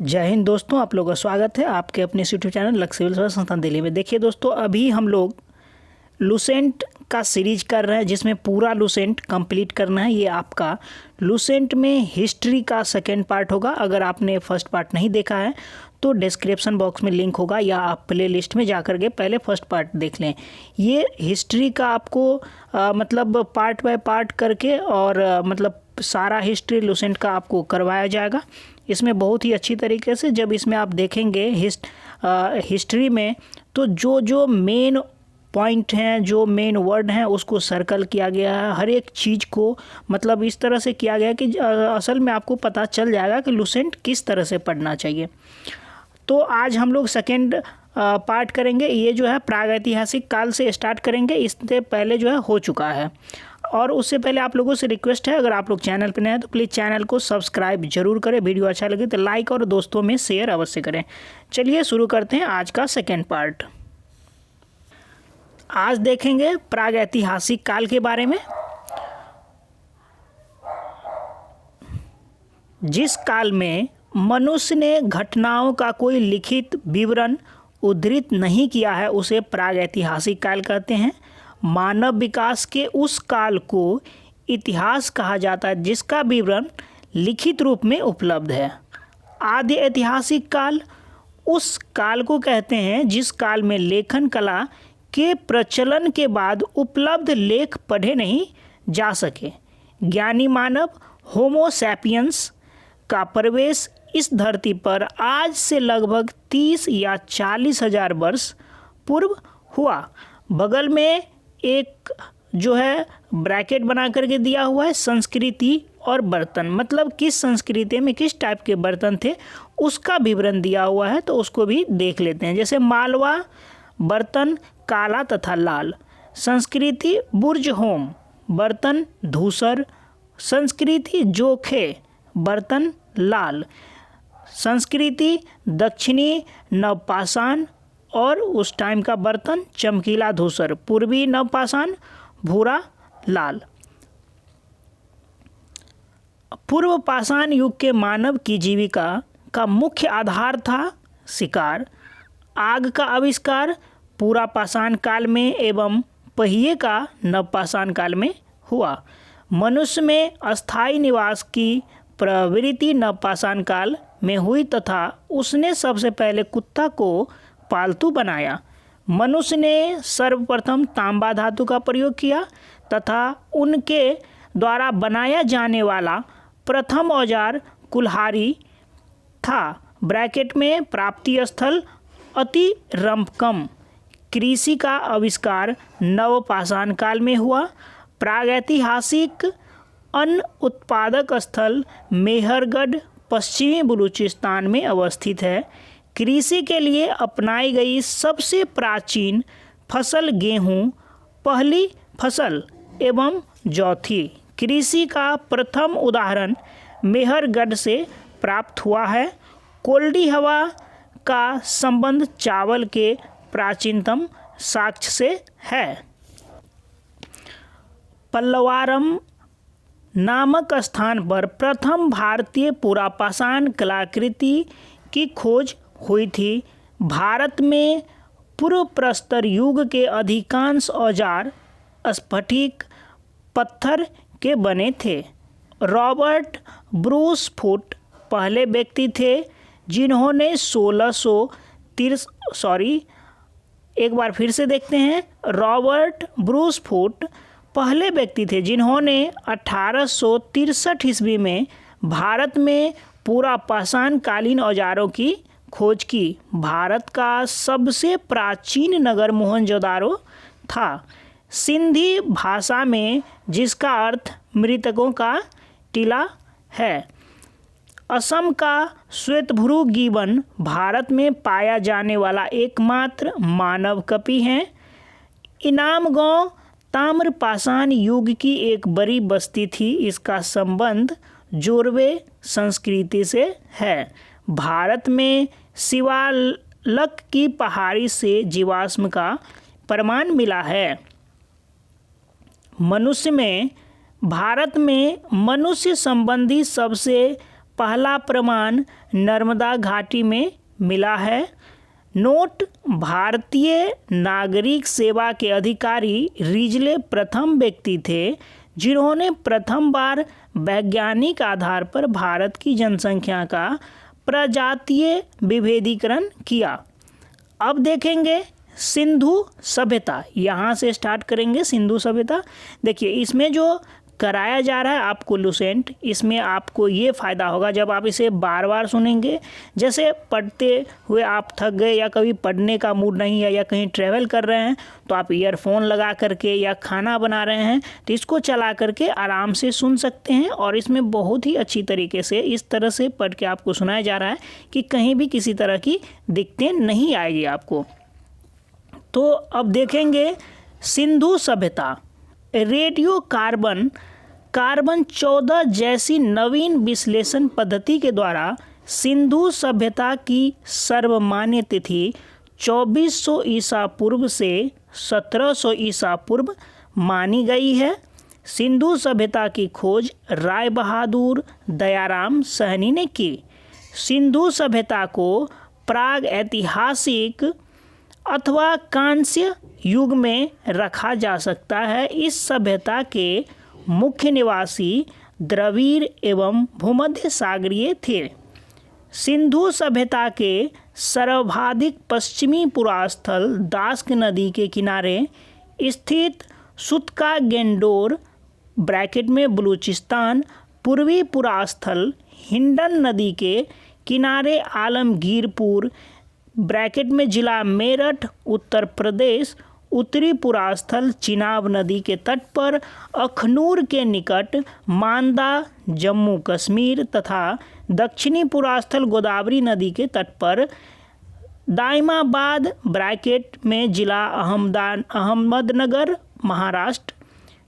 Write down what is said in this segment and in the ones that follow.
जय हिंद दोस्तों, आप लोगों का स्वागत है आपके अपने यूट्यूब चैनल लक्ष्य सिविल सर्विस संस्थान दिल्ली में। देखिए दोस्तों, अभी हम लोग लूसेंट का सीरीज कर रहे हैं जिसमें पूरा लूसेंट कंप्लीट करना है। ये आपका लूसेंट में हिस्ट्री का सेकेंड पार्ट होगा। अगर आपने फर्स्ट पार्ट नहीं देखा है तो डिस्क्रिप्शन बॉक्स में लिंक होगा या आप प्ले लिस्ट में जा कर के पहले फर्स्ट पार्ट देख लें। ये हिस्ट्री का आपको मतलब पार्ट बाय पार्ट करके और मतलब सारा हिस्ट्री लूसेंट का आपको करवाया जाएगा। इसमें बहुत ही अच्छी तरीके से जब इसमें आप देखेंगे हिस्ट्री में तो जो मेन पॉइंट हैं, जो मेन वर्ड हैं उसको सर्कल किया गया है। हर एक चीज़ को मतलब इस तरह से किया गया है कि असल में आपको पता चल जाएगा कि लूसेंट किस तरह से पढ़ना चाहिए। तो आज हम लोग सेकेंड पार्ट करेंगे। ये जो है प्रागैतिहासिक काल से स्टार्ट करेंगे। इससे पहले जो है हो चुका है। और उससे पहले आप लोगों से रिक्वेस्ट है, अगर आप लोग चैनल पर नए हैं तो प्लीज़ चैनल को सब्सक्राइब जरूर करें। वीडियो अच्छा लगे तो लाइक और दोस्तों में शेयर अवश्य करें। चलिए शुरू करते हैं आज का सेकेंड पार्ट। आज देखेंगे प्रागैतिहासिक काल के बारे में। जिस काल में मनुष्य ने घटनाओं का कोई लिखित विवरण उद्धृत नहीं किया है उसे प्रागैतिहासिक काल कहते हैं। मानव विकास के उस काल को इतिहास कहा जाता है जिसका विवरण लिखित रूप में उपलब्ध है। आदि ऐतिहासिक काल उस काल को कहते हैं जिस काल में लेखन कला के प्रचलन के बाद उपलब्ध लेख पढ़े नहीं जा सके। ज्ञानी मानव होमो सैपियंस का प्रवेश इस धरती पर आज से लगभग 30 या 40 हजार वर्ष पूर्व हुआ। बगल में एक जो है ब्रैकेट बना करके दिया हुआ है संस्कृति और बर्तन, मतलब किस संस्कृति में किस टाइप के बर्तन थे उसका विवरण दिया हुआ है, तो उसको भी देख लेते हैं। जैसे मालवा बर्तन काला तथा लाल, संस्कृति बुर्ज होम बर्तन धूसर, संस्कृति जोखे बर्तन लाल, संस्कृति दक्षिणी नवपाषाण और उस टाइम का बर्तन चमकीला धूसर, पूर्वी नवपाषाण भूरा लाल। पूर्व पाषाण युग के मानव की जीविका का मुख्य आधार था शिकार। आग का आविष्कार पूरा पाषाण काल में एवं पहिए का नवपाषाण काल में हुआ। मनुष्य में अस्थायी निवास की प्रवृत्ति नवपाषाण काल में हुई तथा उसने सबसे पहले कुत्ता को पालतू बनाया। मनुष्य ने सर्वप्रथम तांबा धातु का प्रयोग किया तथा उनके द्वारा बनाया जाने वाला प्रथम औजार कुल्हाड़ी था। ब्रैकेट में प्राप्ति स्थल अति रंपकम। कृषि का आविष्कार नवपाषाण काल में हुआ। प्रागैतिहासिक अन्न उत्पादक स्थल मेहरगढ़ पश्चिमी बलूचिस्तान में अवस्थित है। कृषि के लिए अपनाई गई सबसे प्राचीन फसल गेहूं पहली फसल एवं जौ थी। कृषि का प्रथम उदाहरण मेहरगढ़ से प्राप्त हुआ है। कोल्डी हवा का संबंध चावल के प्राचीनतम साक्ष्य से है। पल्लवारम नामक स्थान पर प्रथम भारतीय पुरापाषाण कलाकृति की खोज हुई थी। भारत में पूर्व प्रस्तर युग के अधिकांश औजार स्फटिक पत्थर के बने थे। रॉबर्ट ब्रूस फुट पहले व्यक्ति थे जिन्होंने 1663 एक बार फिर से देखते हैं। रॉबर्ट ब्रूस फुट पहले व्यक्ति थे जिन्होंने 1863 ईस्वी में भारत में पूरा पाषाण कालीन औजारों की खोज की। भारत का सबसे प्राचीन नगर मोहनजोदारो था, सिंधी भाषा में जिसका अर्थ मृतकों का टीला है। असम का श्वेतभ्रू गिबन भारत में पाया जाने वाला एकमात्र मानव कपि है। इनाम गांव ताम्रपाषाण युग की एक बड़ी बस्ती थी। इसका संबंध जोरवे संस्कृति से है। भारत में शिवालक की पहाड़ी से जीवाश्म का प्रमाण मिला है। भारत में मनुष्य संबंधी सबसे पहला प्रमाण नर्मदा घाटी में मिला है। नोट: भारतीय नागरिक सेवा के अधिकारी रिजले प्रथम व्यक्ति थे जिन्होंने प्रथम बार वैज्ञानिक आधार पर भारत की जनसंख्या का प्रजातीय विभेदीकरण किया। अब देखेंगे सिंधु सभ्यता, यहाँ से स्टार्ट करेंगे सिंधु सभ्यता। देखिए इसमें जो कराया जा रहा है आपको लुसेंट, इसमें आपको ये फ़ायदा होगा जब आप इसे बार बार सुनेंगे। जैसे पढ़ते हुए आप थक गए या कभी पढ़ने का मूड नहीं है या कहीं ट्रैवल कर रहे हैं तो आप ईयरफोन लगा करके या खाना बना रहे हैं तो इसको चला करके आराम से सुन सकते हैं। और इसमें बहुत ही अच्छी तरीके से इस तरह से पढ़ के आपको सुनाया जा रहा है कि कहीं भी किसी तरह की दिक्कतें नहीं आएगी आपको। तो अब देखेंगे सिंधु सभ्यता। रेडियो कार्बन 14 जैसी नवीन विश्लेषण पद्धति के द्वारा सिंधु सभ्यता की सर्वमान्य तिथि 2400 ईसा पूर्व से 1700 ईसा पूर्व मानी गई है। सिंधु सभ्यता की खोज राय बहादुर दयाराम सहनी ने की। सिंधु सभ्यता को प्राग ऐतिहासिक अथवा कांस्य युग में रखा जा सकता है। इस सभ्यता के मुख्य निवासी द्रविड़ एवं भूमध्य सागरीय थे। सिंधु सभ्यता के सर्वाधिक पश्चिमी पुरास्थल दास्क नदी के किनारे स्थित सुतका गेंडोर ब्रैकेट में बलूचिस्तान, पूर्वी पुरास्थल हिंडन नदी के किनारे आलमगीरपुर ब्रैकेट में जिला मेरठ उत्तर प्रदेश, उत्तरी पुरास्थल चिनाब नदी के तट पर अखनूर के निकट मांदा जम्मू कश्मीर तथा दक्षिणी पुरास्थल गोदावरी नदी के तट पर दाइमाबाद ब्रैकेट में जिला अहमदनगर महाराष्ट्र।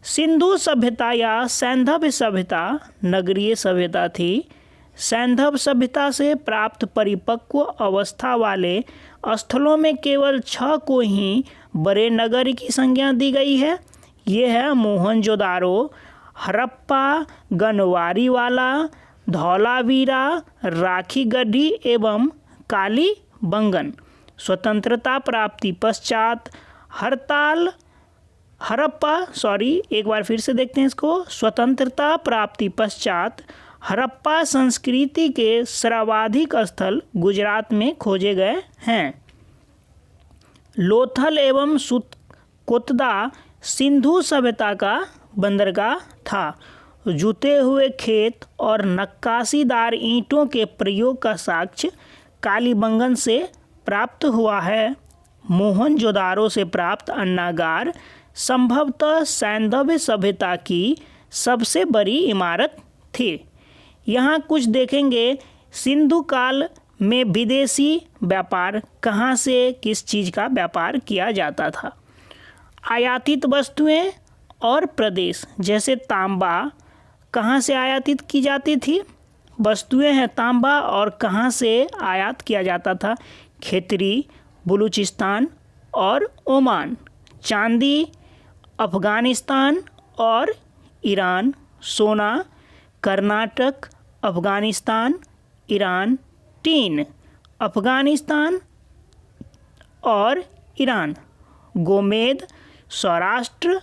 सिंधु सभ्यता या सैंधव सभ्यता नगरीय सभ्यता थी। सैंधव सभ्यता से प्राप्त परिपक्व अवस्था वाले स्थलों में केवल 6 को ही बड़े नगर की संज्ञा दी गई है। ये है मोहनजोदारो, हड़प्पा, गनवारीवाला, धौलावीरा, राखीगढ़ी एवं कालीबंगन। स्वतंत्रता प्राप्ति पश्चात स्वतंत्रता प्राप्ति पश्चात हड़प्पा संस्कृति के सर्वाधिक स्थल गुजरात में खोजे गए हैं। लोथल एवं कोतदा सिंधु सभ्यता का बंदरगाह था। जुते हुए खेत और नक्काशीदार ईंटों के प्रयोग का साक्ष्य कालीबंगन से प्राप्त हुआ है। मोहनजोदारो से प्राप्त अन्नागार संभवतः सैंधव सभ्यता की सबसे बड़ी इमारत थी। यहाँ कुछ देखेंगे सिंधु काल में विदेशी व्यापार कहाँ से किस चीज़ का व्यापार किया जाता था। आयातित वस्तुएं और प्रदेश, जैसे तांबा कहाँ से आयातित की जाती थी, वस्तुएं हैं तांबा, और कहाँ से आयात किया जाता था, खेतरी, बलूचिस्तान और ओमान। चांदी अफगानिस्तान और ईरान। सोना कर्नाटक, अफगानिस्तान, ईरान। टीन अफगानिस्तान और ईरान। गोमेद सौराष्ट्र,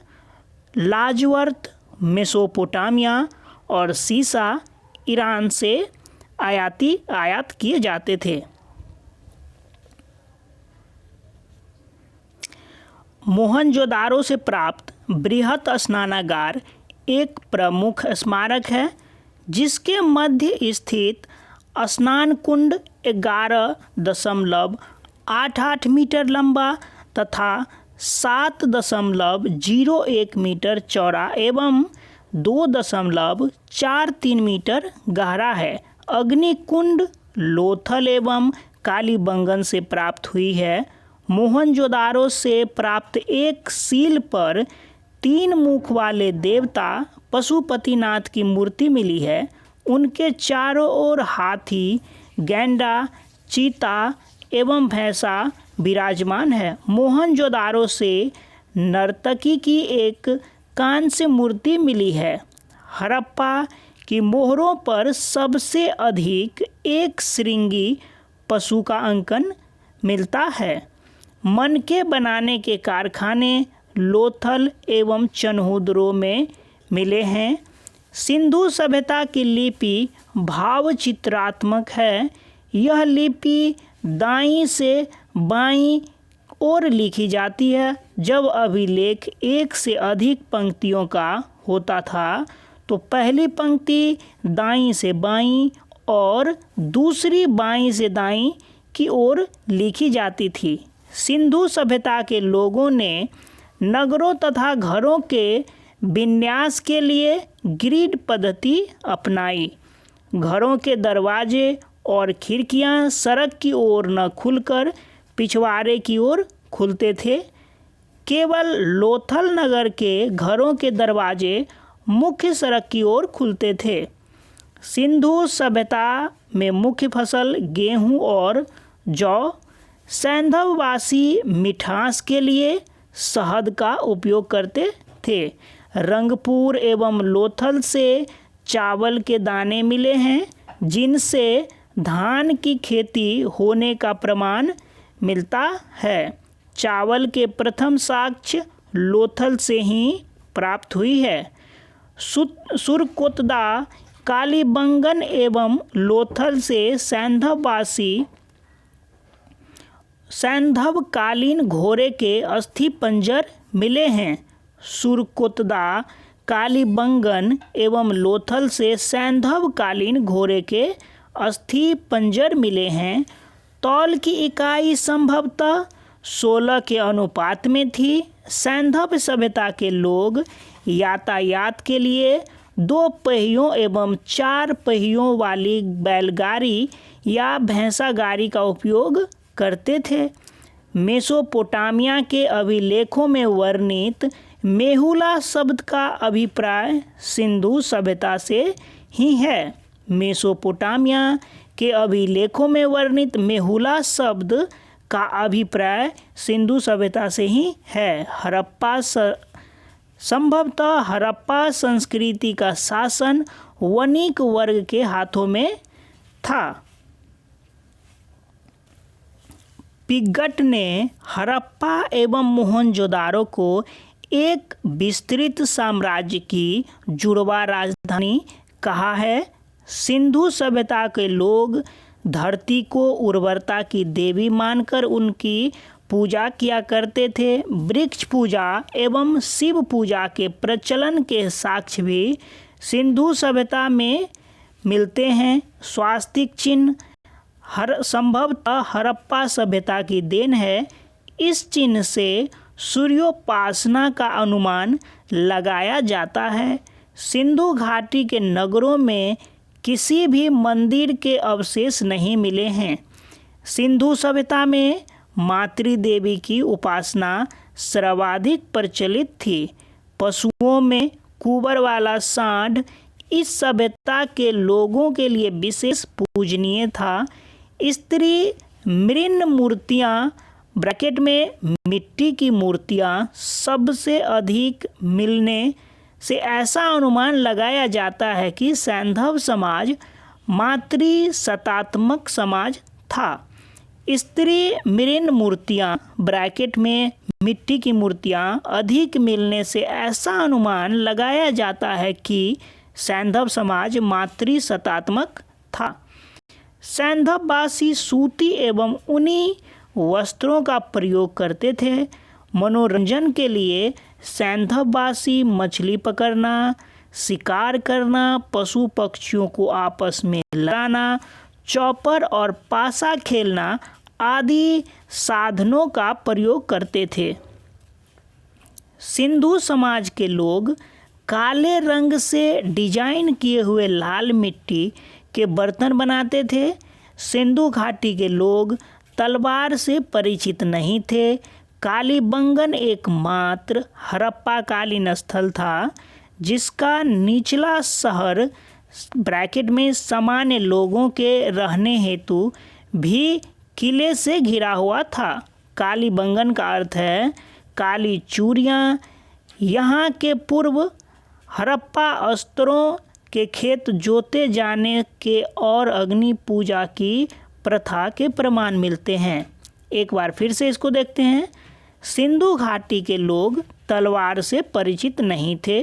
लाजवर्त मेसोपोटामिया और सीसा ईरान से आयात किए जाते थे। मोहनजोदारो से प्राप्त बृहत स्नानागार एक प्रमुख स्मारक है जिसके मध्य स्थित स्नान कुंड 11.88 मीटर लंबा तथा 7.01 मीटर चौड़ा एवं 2.43 मीटर गहरा है। अग्नि कुंड लोथल एवं कालीबंगन से प्राप्त हुई है। मोहनजोदारो से प्राप्त एक सील पर 3 मुख वाले देवता पशुपतिनाथ की मूर्ति मिली है। उनके चारों ओर हाथी, गैंडा, चीता एवं भैंसा विराजमान है। मोहनजोदारो से नर्तकी की एक कांस्य मूर्ति मिली है। हड़प्पा कि मोहरों पर सबसे अधिक एक श्रृंगी पशु का अंकन मिलता है। मनके बनाने के कारखाने लोथल एवं चनहुदरों में मिले हैं। सिंधु सभ्यता की लिपि भावचित्रात्मक है। यह लिपि दाईं से बाईं ओर लिखी जाती है। जब अभिलेख एक से अधिक पंक्तियों का होता था तो पहली पंक्ति दाईं से बाईं और दूसरी बाईं से दाईं की ओर लिखी जाती थी। सिंधु सभ्यता के लोगों ने नगरों तथा घरों के विन्यास के लिए ग्रिड पद्धति अपनाई। घरों के दरवाजे और खिड़कियां सड़क की ओर न खुलकर पिछवाड़े की ओर खुलते थे। केवल लोथल नगर के घरों के दरवाजे मुख्य सड़क की ओर खुलते थे। सिंधु सभ्यता में मुख्य फसल गेहूं और जौ। सैंधववासी मिठास के लिए शहद का उपयोग करते थे। रंगपुर एवं लोथल से चावल के दाने मिले हैं, जिनसे धान की खेती होने का प्रमाण मिलता है। चावल के प्रथम साक्ष्य लोथल से ही प्राप्त हुई है। सुरकोतदा कालीबंगन एवं लोथल से सैंधवकालीन घोड़े के अस्थि पंजर मिले हैं। सुरकोतदा कालीबंगन एवं लोथल से सैंधवकालीन घोड़े के अस्थि पंजर मिले हैं। तौल की इकाई संभवतः 16 के अनुपात में थी। सैंधव सभ्यता के लोग यातायात के लिए 2 पहियों एवं 4 पहियों वाली बैलगाड़ी या भैंसा गाड़ी का उपयोग करते थे। मेसोपोटामिया के अभिलेखों में वर्णित मेहुला शब्द का अभिप्राय सिंधु सभ्यता से ही है। मेसोपोटामिया के अभिलेखों में वर्णित मेहुला शब्द का अभिप्राय सिंधु सभ्यता से ही है। संभवतः हड़प्पा संस्कृति का शासन वणिक वर्ग के हाथों में था। पिग्गट ने हड़प्पा एवं मोहनजोदारो को एक विस्तृत साम्राज्य की जुड़वा राजधानी कहा है। सिंधु सभ्यता के लोग धरती को उर्वरता की देवी मानकर उनकी पूजा किया करते थे। वृक्ष पूजा एवं शिव पूजा के प्रचलन के साक्ष्य भी सिंधु सभ्यता में मिलते हैं। स्वास्तिक चिन्ह संभवतः हड़प्पा सभ्यता की देन है। इस चिन्ह से सूर्योपासना का अनुमान लगाया जाता है। सिंधु घाटी के नगरों में किसी भी मंदिर के अवशेष नहीं मिले हैं। सिंधु सभ्यता में मातृदेवी की उपासना सर्वाधिक प्रचलित थी। पशुओं में कुबर वाला सांड इस सभ्यता के लोगों के लिए विशेष पूजनीय था। स्त्री मृण मूर्तियाँ ब्रैकेट में मिट्टी की मूर्तियाँ सबसे अधिक मिलने से ऐसा अनुमान लगाया जाता है कि सैंधव समाज मातृसत्तात्मक समाज था। स्त्री मृण मूर्तियाँ ब्रैकेट में मिट्टी की मूर्तियाँ अधिक मिलने से ऐसा अनुमान लगाया जाता है कि सैंधव समाज मातृसत्तात्मक था। सैंधववासी सूती एवं ऊनी वस्त्रों का प्रयोग करते थे। मनोरंजन के लिए सैंधववासी मछली पकड़ना, शिकार करना, पशु पक्षियों को आपस में लड़ाना, चौपर और पासा खेलना आदि साधनों का प्रयोग करते थे। सिंधु समाज के लोग काले रंग से डिजाइन किए हुए लाल मिट्टी के बर्तन बनाते थे। सिंधु घाटी के लोग तलवार से परिचित नहीं थे। कालीबंगन एकमात्र हड़प्पाकालीन स्थल था जिसका निचला शहर ब्रैकेट में सामान्य लोगों के रहने हेतु भी किले से घिरा हुआ था। कालीबंगन का अर्थ है काली चूड़ियाँ। यहाँ के पूर्व हड़प्पा अस्त्रों के खेत जोते जाने के और अग्नि पूजा की प्रथा के प्रमाण मिलते हैं। एक बार फिर से इसको देखते हैं। सिंधु घाटी के लोग तलवार से परिचित नहीं थे।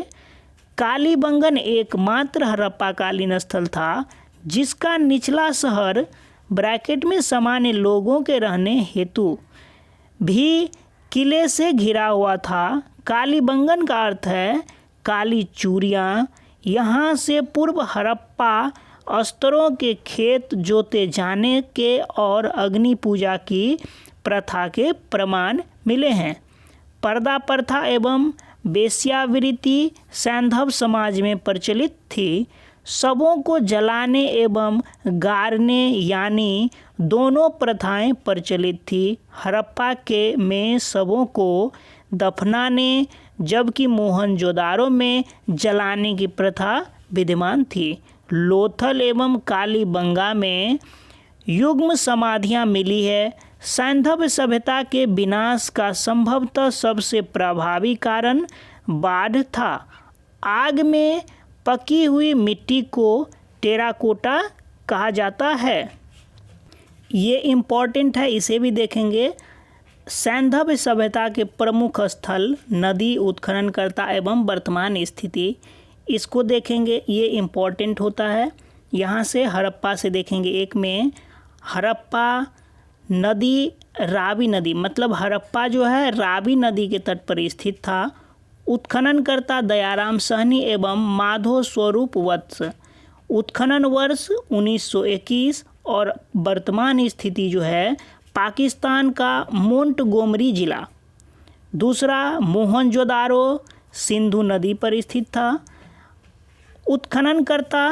कालीबंगन एकमात्र हड़प्पाकालीन स्थल था जिसका निचला शहर ब्रैकेट में सामान्य लोगों के रहने हेतु भी किले से घिरा हुआ था। कालीबंगन का अर्थ है काली चूड़ियाँ। यहाँ से पूर्व हड़प्पा स्तरों के खेत जोते जाने के और अग्नि पूजा की प्रथा के प्रमाण मिले हैं। पर्दा प्रथा एवं वेश्यावृत्ति सैंधव समाज में प्रचलित थी। शवों को जलाने एवं गाड़ने यानी दोनों प्रथाएं प्रचलित थी। हड़प्पा के में शवों को दफनाने जबकि मोहनजोदारो में जलाने की प्रथा विद्यमान थी। लोथल एवं कालीबंगा में युग्म समाधियां मिली है। सैंधव सभ्यता के विनाश का संभवतः सबसे प्रभावी कारण बाढ़ था। आग में पकी हुई मिट्टी को टेराकोटा कहा जाता है। ये इम्पॉर्टेंट है, इसे भी देखेंगे। सैंधव सभ्यता के प्रमुख स्थल, नदी, उत्खननकर्ता एवं वर्तमान स्थिति, इसको देखेंगे। ये इम्पॉर्टेंट होता है। यहाँ से हड़प्पा से देखेंगे। एक में हड़प्पा नदी, रावी नदी, मतलब हड़प्पा जो है रावी नदी के तट पर स्थित था। उत्खननकर्ता दयाराम सहनी एवं माधो स्वरूप वत्स। उत्खनन वर्ष 1921 और वर्तमान स्थिति जो है पाकिस्तान का मोंटगोमरी जिला। दूसरा, मोहनजोदारो सिंधु नदी पर स्थित था। उत्खननकर्ता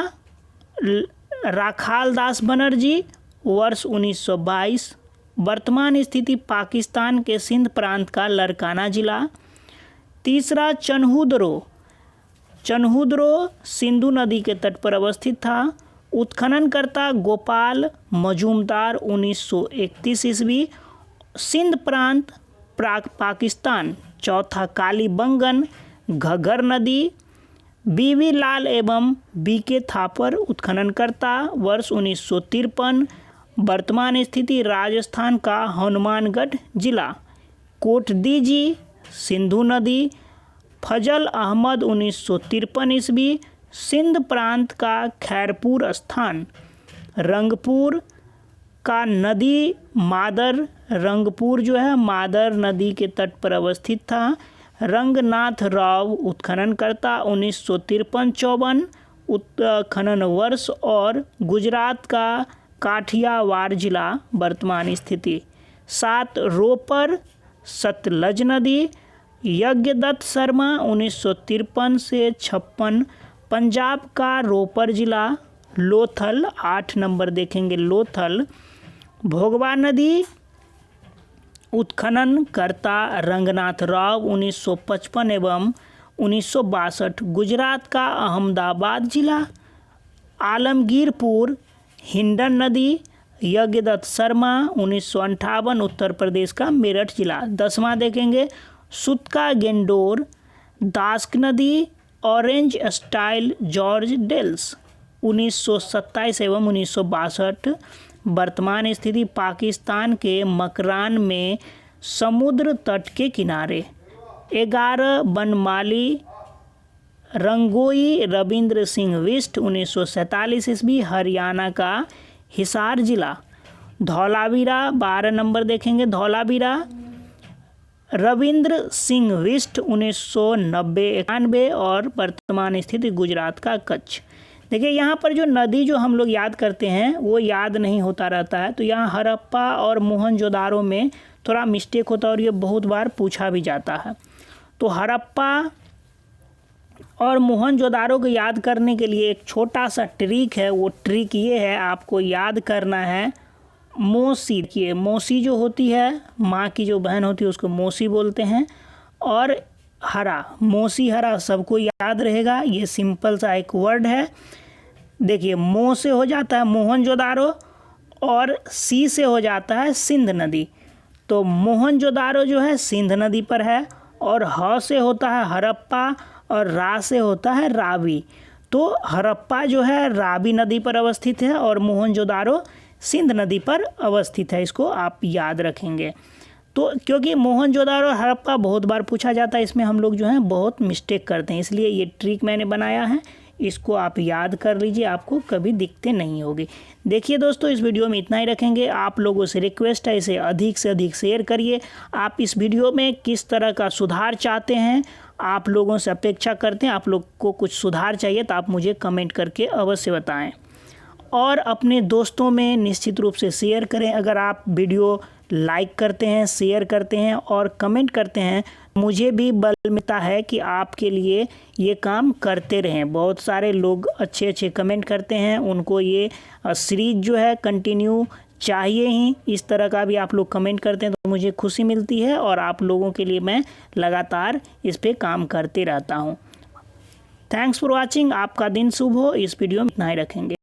राखाल दास बनर्जी, वर्ष 1922। वर्तमान स्थिति पाकिस्तान के सिंध प्रांत का लरकाना जिला। तीसरा, चन्हुद्रो सिंधु नदी के तट पर अवस्थित था। उत्खननकर्ता गोपाल मजूमदार, 1931 ईस्वी, सिंध प्रांत, पाकिस्तान। चौथा, कालीबंगन, घग्गर नदी, बीवी लाल एवं बीके थापर। उत्खननकर्ता वर्ष 1953। वर्तमान स्थिति राजस्थान का हनुमानगढ़ जिला। कोटदीजी सिंधु नदी। फजल अहमद, 1953 ईस्वी, सिंध प्रांत का खैरपुर स्थान। रंगपुर का नदी मादर, रंगपुर जो है मादर नदी के तट पर अवस्थित था। रंगनाथ राव उत्खननकर्ता, 1953-54 उत्खनन वर्ष। और गुजरात का काठियावाड़ जिला। वर्तमान स्थिति। 7, रोपर सतलज नदी। यज्ञदत्त शर्मा, 1953 से 56, पंजाब का रोपर जिला। लोथल, 8 नंबर देखेंगे लोथल। भोगवा नदी। उत्खननकर्ता रंगनाथ राव, 1955 एवं 1962, गुजरात का अहमदाबाद जिला। आलमगीरपुर हिंडन नदी। यज्ञदत्त शर्मा, 1958, उत्तर प्रदेश का मेरठ जिला। 10वां देखेंगे सुतका गेंडोर दास्क नदी। ऑरेंज स्टाइल जॉर्ज डेल्स, 1927 एवं 1962। वर्तमान स्थिति पाकिस्तान के मकरान में समुद्र तट के किनारे। 11, बनमाली रंगोई रविंद्र सिंह बिष्ट, 1947 ईस्वी, हरियाणा का हिसार जिला। धौलावीरा, 12 नंबर देखेंगे धौलावीरा रविंद्र सिंह बिष्ट, 1990-91 और वर्तमान स्थिति गुजरात का कच्छ। देखिए यहाँ पर जो नदी जो हम लोग याद करते हैं वो याद नहीं होता रहता है। तो यहाँ हड़प्पा और मोहनजोदारो में थोड़ा मिस्टेक होता है और ये बहुत बार पूछा भी जाता है। तो हड़प्पा और मोहनजोदारो को याद करने के लिए एक छोटा सा ट्रिक है। वो ट्रिक ये है, आपको याद करना है मौसी की। मौसी जो होती है, माँ की जो बहन होती है उसको मौसी बोलते हैं। और हरा, मौसी हरा सबको याद रहेगा। ये सिंपल सा एक वर्ड है। देखिए मो से हो जाता है मोहनजोदारो और सी से हो जाता है सिंध नदी। तो मोहनजोदारो जो है सिंध नदी पर है और ह से होता है हड़प्पा और रा से होता है रावी। तो हड़प्पा जो है रावी नदी पर अवस्थित है और मोहनजोदारो सिंध नदी पर अवस्थित है। इसको आप याद रखेंगे। तो क्योंकि मोहनजोदारो और हड़प्पा बहुत बार पूछा जाता है, इसमें हम लोग जो है बहुत मिस्टेक करते हैं, इसलिए ये ट्रिक मैंने बनाया है। इसको आप याद कर लीजिए, आपको कभी दिक्कतें नहीं होगी। देखिए दोस्तों, इस वीडियो में इतना ही रखेंगे। आप लोगों से रिक्वेस्ट है, इसे अधिक से अधिक शेयर करिए। आप इस वीडियो में किस तरह का सुधार चाहते हैं, आप लोगों से अपेक्षा करते हैं, आप लोग को कुछ सुधार चाहिए तो आप मुझे कमेंट करके अवश्य बताएं। और अपने दोस्तों में निश्चित रूप से शेयर करें। अगर आप वीडियो लाइक करते हैं, शेयर करते हैं और कमेंट करते हैं, मुझे भी बल मिलता है कि आपके लिए ये काम करते रहें। बहुत सारे लोग अच्छे अच्छे कमेंट करते हैं, उनको ये सीरीज जो है कंटिन्यू चाहिए ही। इस तरह का भी आप लोग कमेंट करते हैं तो मुझे खुशी मिलती है और आप लोगों के लिए मैं लगातार इस पे काम करते रहता हूँ। Thanks for watching. आपका दिन शुभ हो। इस वीडियो में इतना ही रखेंगे।